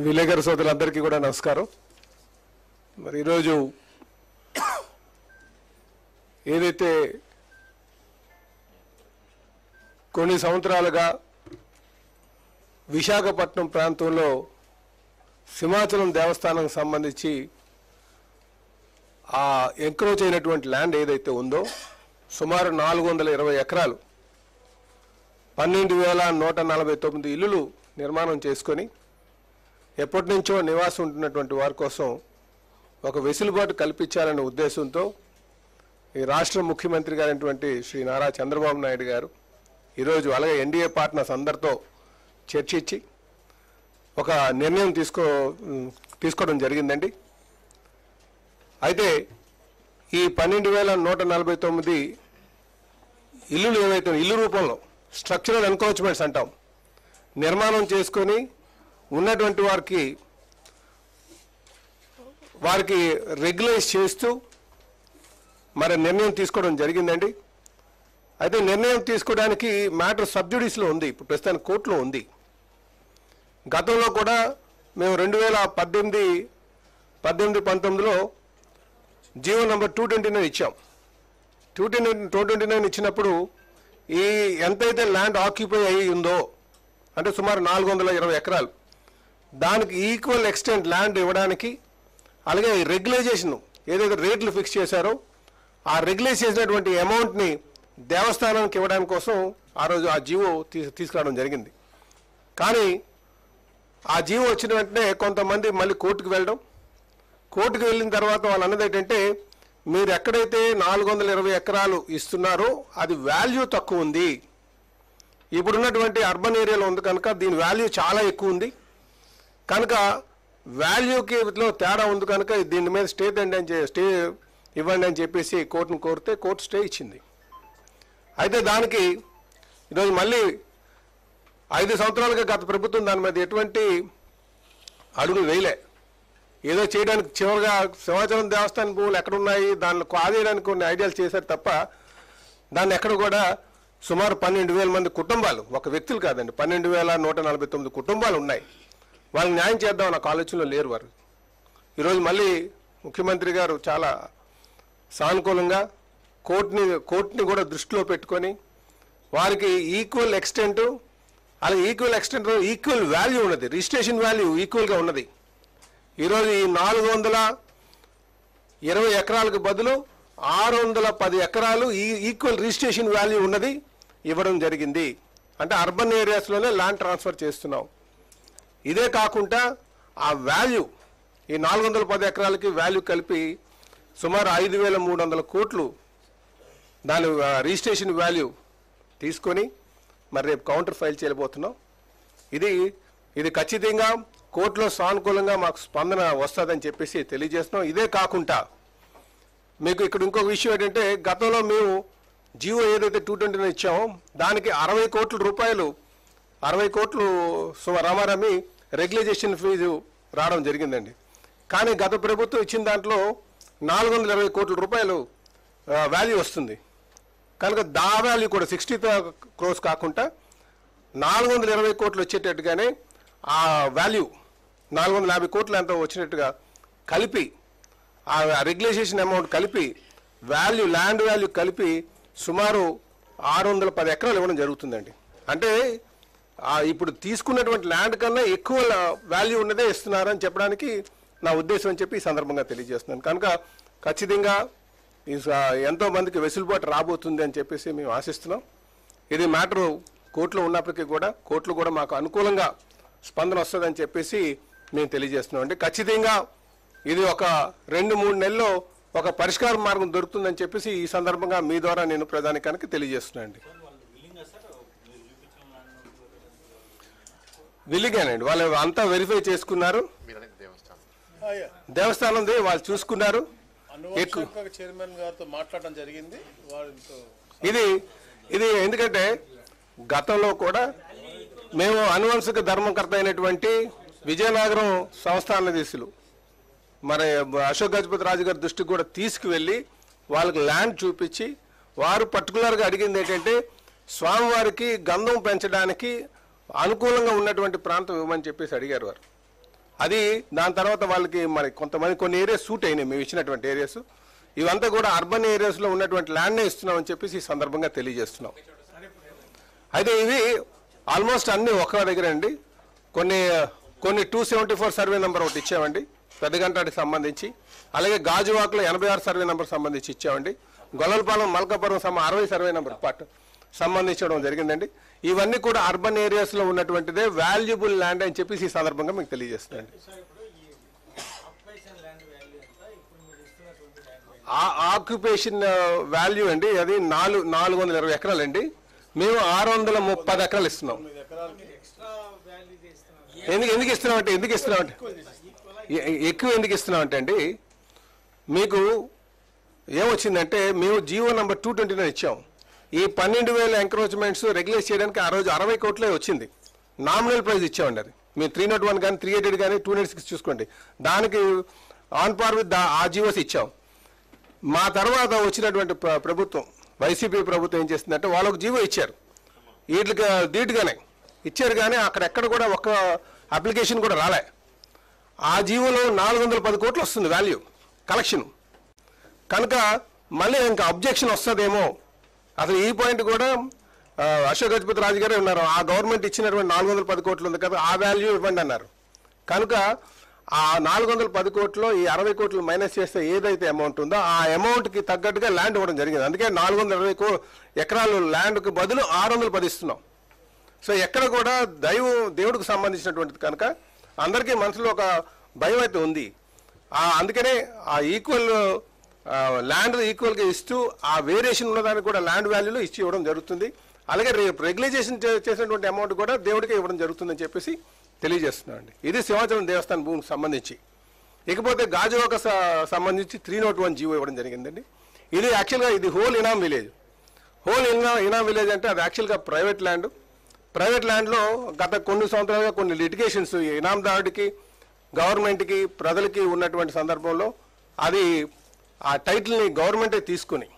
విలేకరు సోదరులందరికీ కూడా నమస్కారం. మరి ఈరోజు ఏదైతే కొన్ని సంవత్సరాలుగా విశాఖపట్నం ప్రాంతంలో సింహాచలం దేవస్థానం సంబంధించి ఆ ఎంక్రోచ్ అయినటువంటి ల్యాండ్ ఏదైతే ఉందో సుమారు 420 ఎకరాలు 12,149 ఇల్లులు నిర్మాణం చేసుకొని ఎప్పటి నుంచో నివాసం ఉంటున్నటువంటి వారి కోసం ఒక వెసులుబాటు కల్పించాలనే ఉద్దేశంతో ఈ రాష్ట్ర ముఖ్యమంత్రి గారైనటువంటి శ్రీ నారా చంద్రబాబు నాయుడు గారు ఈరోజు అలాగే ఎన్డీఏ పార్ట్నర్స్ అందరితో చర్చించి ఒక నిర్ణయం తీసుకోవడం జరిగిందండి. అయితే ఈ 12,149 ఇల్లులు ఏవైతే ఇల్లు రూపంలో స్ట్రక్చరల్ ఎన్క్రోచ్మెంట్స్ అంటాం నిర్మాణం చేసుకొని ఉన్నటువంటి వారికి రెగ్యులైజ్ చేస్తూ మరి నిర్ణయం తీసుకోవడం జరిగిందండి. అయితే నిర్ణయం తీసుకోవడానికి మ్యాటర్ సబ్జుడిస్లో ఉంది, ఇప్పుడు ప్రస్తుతానికి కోర్టులో ఉంది. గతంలో కూడా మేము 2018-19లో జీవో నంబర్ 229 ఇచ్చాం. 229 ఇచ్చినప్పుడు ఈ ఎంతైతే ల్యాండ్ ఆక్యుపై అయ్యి ఉందో అంటే సుమారు 420 ఎకరాలు దానికి ఈక్వల్ ఎక్స్టెంట్ ల్యాండ్ ఇవ్వడానికి అలాగే రెగ్యులైజేషన్ ఏదైతే రేట్లు ఫిక్స్ చేశారో ఆ రెగ్యులైజ్ చేసినటువంటి అమౌంట్ని దేవస్థానానికి ఇవ్వడానికి కోసం ఆ రోజు ఆ జీవో తీసుకురావడం జరిగింది. కానీ ఆ జీవో వచ్చిన వెంటనే కొంతమంది మళ్ళీ కోర్టుకు వెళ్ళిన తర్వాత వాళ్ళు అన్నది ఏంటంటే మీరు ఎక్కడైతే 420 ఎకరాలు ఇస్తున్నారో అది వాల్యూ తక్కువ ఉంది, ఇప్పుడున్నటువంటి అర్బన్ ఏరియాలో ఉంది కనుక దీని వాల్యూ చాలా ఎక్కువ ఉంది కనుక వాల్యూకి తేడా ఉంది కనుక దీని మీద స్టే ఇవ్వండి అని చెప్పేసి కోర్టును కోరితే కోర్టు స్టే ఇచ్చింది. అయితే దానికి ఈరోజు మళ్ళీ 5 సంవత్సరాలుగా గత ప్రభుత్వం దాని మీద ఎటువంటి అడుగులు వేయలే. ఏదో చేయడానికి చివరిగా సింహాచలం దేవస్థానం భూములు ఎక్కడున్నాయి దాన్ని కాదేయడానికి కొన్ని ఐడియాలు చేశారు తప్ప దాన్ని ఎక్కడ కూడా సుమారు 12,000 మంది కుటుంబాలు, ఒక వ్యక్తులు కాదండి, 12,149 కుటుంబాలు ఉన్నాయి. వాళ్ళకి న్యాయం చేద్దాం నాకు ఆలోచనలో లేరు వారు. ఈరోజు మళ్ళీ ముఖ్యమంత్రి గారు చాలా సానుకూలంగా కోర్టుని కూడా దృష్టిలో పెట్టుకొని వారికి ఈక్వల్ ఎక్స్టెంట్ అలాగే ఈక్వల్ వాల్యూ ఉన్నది, రిజిస్ట్రేషన్ వాల్యూ ఈక్వల్గా ఉన్నది. ఈరోజు ఈ 420 ఎకరాలకు బదులు 610 ఎకరాలు ఈక్వల్ రిజిస్ట్రేషన్ వాల్యూ ఉన్నది ఇవ్వడం జరిగింది. అంటే అర్బన్ ఏరియాస్లోనే ల్యాండ్ ట్రాన్స్ఫర్ చేస్తున్నాం. ఇదే కాకుండా ఆ వాల్యూ ఈ 410 ఎకరాలకి వాల్యూ కలిపి సుమారు 5,300 కోట్లు దాని రిజిస్ట్రేషన్ వాల్యూ తీసుకొని మరి రేపు కౌంటర్ ఫైల్ చేయబోతున్నాం. ఇది ఖచ్చితంగా కోర్టులో సానుకూలంగా మాకు స్పందన వస్తుందని చెప్పేసి తెలియజేస్తున్నాం. ఇదే కాకుండా మీకు ఇక్కడ ఇంకొక విషయం ఏంటంటే గతంలో మేము జియో ఏదైతే 229 ఇచ్చామో దానికి 60 కోట్ల రూపాయలు 60 కోట్లు రామారామి రెగ్యులైజేషన్ ఫీజు రావడం జరిగిందండి. కానీ గత ప్రభుత్వం ఇచ్చిన దాంట్లో 420 కోట్ల రూపాయలు వాల్యూ వస్తుంది కనుక దా వాల్యూ కూడా 60 crores కాకుండా 420 కోట్లు వచ్చేటట్టుగానే ఆ వాల్యూ 450 కోట్లు ఎంతో వచ్చినట్టుగా కలిపి ఆ రెగ్యులైజేషన్ అమౌంట్ కలిపి ల్యాండ్ వాల్యూ కలిపి సుమారు 610 ఎకరాలు ఇవ్వడం జరుగుతుందండి. అంటే ఇప్పుడు తీసుకున్నటువంటి ల్యాండ్ కన్నా ఎక్కువ వాల్యూ ఉన్నదే ఇస్తున్నారని చెప్పడానికి నా ఉద్దేశం అని చెప్పి ఈ సందర్భంగా తెలియజేస్తున్నాను. కనుక ఖచ్చితంగా ఎంతో మందికి వెసులుబాటు రాబోతుంది అని చెప్పేసి మేము ఆశిస్తున్నాం. ఇది మ్యాటరు కోర్టులో ఉన్నప్పటికీ కూడా కోర్టులో కూడా మాకు అనుకూలంగా స్పందన వస్తుందని చెప్పేసి మేము తెలియజేస్తున్నాం. అంటే ఖచ్చితంగా ఇది ఒక 2-3 నెలల్లో ఒక పరిష్కార మార్గం దొరుకుతుందని చెప్పేసి ఈ సందర్భంగా మీ ద్వారా నేను ప్రధానికానికి తెలియజేస్తున్నానండి. విల్లిగానండి, వాళ్ళు అంతా వెరిఫై చేసుకున్నారు, దేవస్థానంది వాళ్ళు చూసుకున్నారు. చైర్మన్ గారితో మాట్లాడడం జరిగింది. ఇది ఎందుకంటే గతంలో కూడా మేము అనువంశిక ధర్మకర్త అయినటువంటి విజయనగరం సంస్థానాధీశులు మరి అశోక్ గజపతి రాజు గారి దృష్టికి కూడా తీసుకువెళ్ళి వాళ్ళకి ల్యాండ్ చూపించి వారు పర్టికులర్గా అడిగింది ఏంటంటే స్వామివారికి గంధం పెంచడానికి అనుకూలంగా ఉన్నటువంటి ప్రాంతం ఇవ్వమని చెప్పేసి అడిగారు వారు. అది దాని తర్వాత వాళ్ళకి మరి కొంతమంది కొన్ని ఏరియాస్ సూట్ అయినాయి మేము ఇచ్చినటువంటి ఏరియాస్. ఇవంతా కూడా అర్బన్ ఏరియాస్లో ఉన్నటువంటి ల్యాండ్నే ఇస్తున్నామని చెప్పేసి ఈ సందర్భంగా తెలియజేస్తున్నాం. అయితే ఇవి ఆల్మోస్ట్ అన్నీ ఒక్క దగ్గర అండి. కొన్ని 274 సర్వే నెంబర్ ఒకటి ఇచ్చామండి పెద్దగంటాడికి సంబంధించి. అలాగే గాజువాకలో 86 సర్వే నెంబర్ సంబంధించి ఇచ్చామండి. గొల్లలపాలెం మల్కాపురం 60 సర్వే నెంబర్ సంబంధించడం జరిగిందండి. ఇవన్నీ కూడా అర్బన్ ఏరియాస్లో ఉన్నటువంటిదే వాల్యుబుల్ ల్యాండ్ అని చెప్పేసి ఈ సందర్భంగా మీకు తెలియజేస్తుందండి. ఆక్యుపేషన్ వాల్యూ అండి అది 420 ఎకరాలండి. మేము 630 ఎకరాలు ఇస్తున్నాం. ఎందుకు ఇస్తున్నామంటే ఎక్కువ ఎందుకు ఇస్తున్నామంటే అండి మీకు ఏమొచ్చిందంటే మేము జీవో నెంబర్ 229 ఇచ్చాం. ఈ 12,000 ఎంక్రోచ్మెంట్స్ రెగ్యులేట్ చేయడానికి ఆ రోజు 60 కోట్లే వచ్చింది. నామినల్ ప్రైస్ ఇచ్చామండి. అది మీరు 301 కానీ 388 కానీ 296 చూసుకోండి. దానికి ఆన్ పార్ విత్ ఆ జీవోస్ ఇచ్చాం. మా తర్వాత వచ్చినటువంటి ప్రభుత్వం వైసీపీ ప్రభుత్వం ఏం చేస్తుందంటే వాళ్ళు ఒక జీవో ఇచ్చారు. వీటికి ధీటుగానే ఇచ్చారు కానీ అక్కడెక్కడ కూడా ఒక్క అప్లికేషన్ కూడా రాలే. ఆ జీవోలో 410 కోట్లు వస్తుంది వాల్యూ కలెక్షన్. కనుక మళ్ళీ ఇంకా అబ్జెక్షన్ వస్తుందేమో. అసలు ఈ పాయింట్ కూడా అశోక్ గజపతి రాజు గారే ఉన్నారు. ఆ గవర్నమెంట్ ఇచ్చినటువంటి 410 కోట్లు ఉంది కదా ఆ వాల్యూ ఇవ్వండి అన్నారు. కనుక ఆ 410 కోట్లు ఈ 60 కోట్లు మైనస్ చేస్తే ఏదైతే అమౌంట్ ఉందో ఆ అమౌంట్కి తగ్గట్టుగా ల్యాండ్ ఇవ్వడం జరిగింది. అందుకే 420 ఎకరాలు ల్యాండ్కి బదులు 610 ఇస్తున్నాం. సో ఎక్కడ కూడా దేవుడికి సంబంధించినటువంటిది కనుక అందరికీ మనసులో ఒక భయం అయితే ఉంది. అందుకనే ఆ ఈక్వల్ ల్యాండ్ ఈక్వల్గా ఇస్తూ ఆ వేరియేషన్ ఉన్నదానికి కూడా ల్యాండ్ వాల్యూలో ఇచ్చి ఇవ్వడం జరుగుతుంది. అలాగే రెగ్యులైజేషన్ చేసినటువంటి అమౌంట్ కూడా దేవుడికి ఇవ్వడం జరుగుతుందని చెప్పేసి తెలియజేస్తున్నాం అండి. ఇది సింహాచలం దేవస్థానం భూమికి సంబంధించి. ఇకపోతే గాజువాక సంబంధించి 301 జీవో ఇవ్వడం జరిగిందండి. ఇది యాక్చువల్గా ఇది హోల్ ఇనాం విలేజ్. ఇనాం విలేజ్ అంటే అది యాక్చువల్గా ప్రైవేట్ ల్యాండ్. ప్రైవేట్ ల్యాండ్లో గత కొన్ని సంవత్సరాలుగా కొన్ని లిటిగేషన్స్ ఇనాందారుడికి గవర్నమెంట్కి ప్రజలకి ఉన్నటువంటి సందర్భంలో అది ఆ టైటిల్ని గవర్నమెంటే తీసుకుని